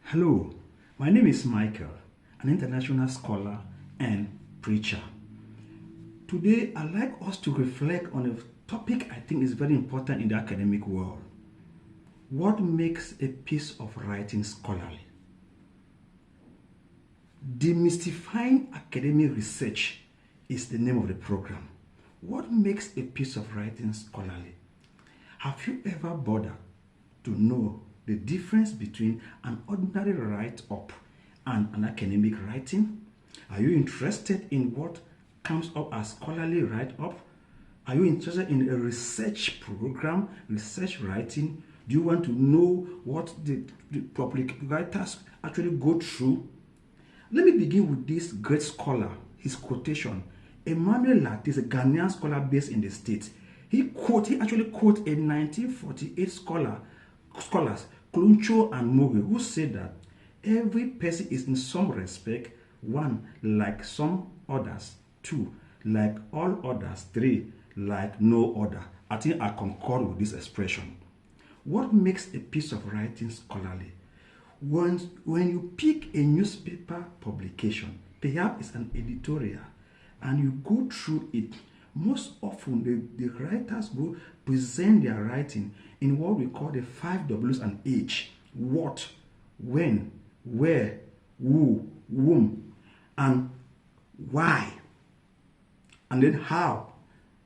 Hello, my name is Michael, an international scholar and preacher. Today, I'd like us to reflect on a topic I think is very important in the academic world. What makes a piece of writing scholarly? Demystifying academic research is the name of the program. What makes a piece of writing scholarly? Have you ever bothered to know the difference between an ordinary write-up and an academic writing? Are you interested in what comes up as scholarly write-up? Are you interested in a research program, research writing? Do you want to know what the public writers actually go through? Let me begin with this great scholar, his quotation. Emmanuel Lattis, a Ghanaian scholar based in the States, he actually quoted a 1948 scholars, Kluncho and Moge, who said that every person is in some respect, one, like some others, two, like all others, three, like no other. I think I concur with this expression. What makes a piece of writing scholarly? When you pick a newspaper publication, perhaps it's an editorial, and you go through it, most often the writers go present their writing in what we call the 5 W's and H. What, when, where, who, whom, and why. And then how.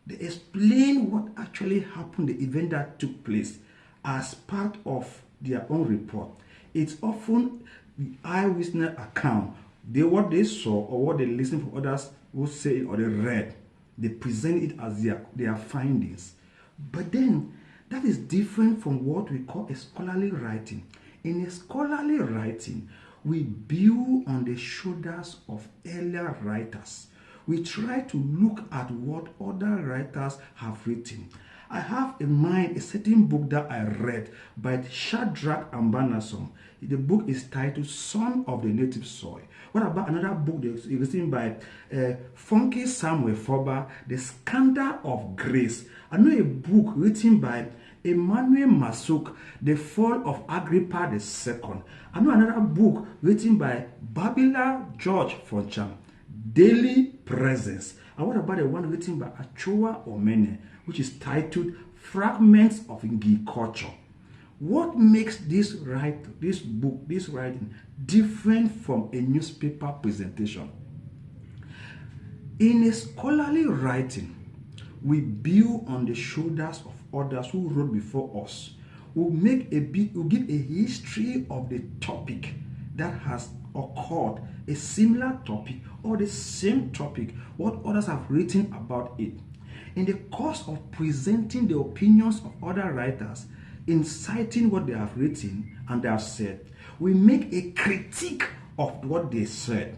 They explain what actually happened, the event that took place, as part of their own report. It's often the eyewitness account. What they saw or what they listened from others who say or they read. They present it as their findings. But then, that is different from what we call a scholarly writing. In a scholarly writing, we build on the shoulders of earlier writers. We try to look at what other writers have written. I have in mind a certain book that I read by Shadrach Ambanasum. The book is titled Son of the Native Soil. What about another book that is written by Funky Samuel Foba, The Scandal of Grace? I know a book written by Emmanuel Masuk, The Fall of Agrippa II. I know another book written by Babila George Foncham, Daily Presence. And what about the one written by Achoa Omene, which is titled Fragments of Ngi Culture? What makes this writing different from a newspaper presentation? In a scholarly writing, we build on the shoulders of others who wrote before us. We'll give a history of the topic that has occurred, a similar topic or the same topic, what others have written about it. In the course of presenting the opinions of other writers, in citing what they have written and they have said, we make a critique of what they said.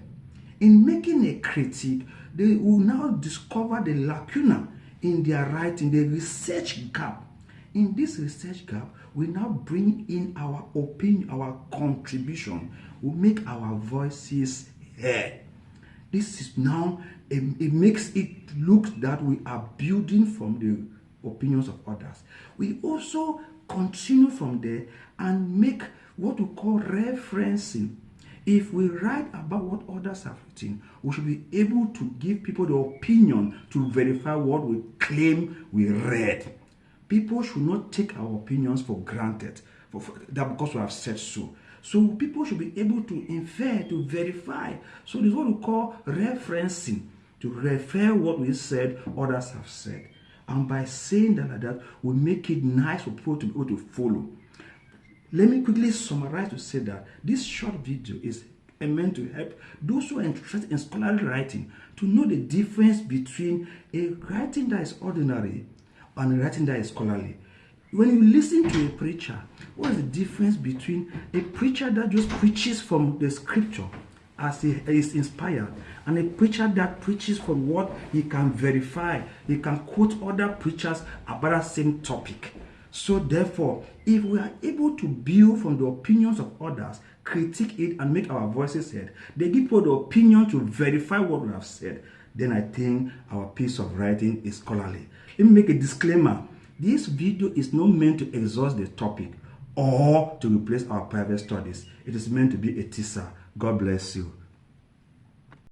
In making a critique, they will now discover the lacuna in their writing, the research gap. In this research gap, we now bring in our opinion, our contribution. We make our voices heard. This is now, it makes it look that we are building from the opinions of others. We also continue from there and make what we call referencing. If we write about what others have written, we should be able to give people the opinion to verify what we claim we read. People should not take our opinions for granted that because we have said so. So people should be able to infer, to verify. So this is what we call referencing, to refer what we said, others have said. And by saying that like that, we make it nice for people to be able to follow. Let me quickly summarize to say that this short video is meant to help those who are interested in scholarly writing to know the difference between a writing that is ordinary and a writing that is scholarly. When you listen to a preacher, what is the difference between a preacher that just preaches from the scripture as he is inspired and a preacher that preaches from what he can verify? He can quote other preachers about that same topic. So therefore, if we are able to build from the opinions of others, critique it and make our voices heard, they give people the opinion to verify what we have said, then I think our piece of writing is scholarly. Let me make a disclaimer. This video is not meant to exhaust the topic. or to replace our private studies. It is meant to be a teaser. God bless you.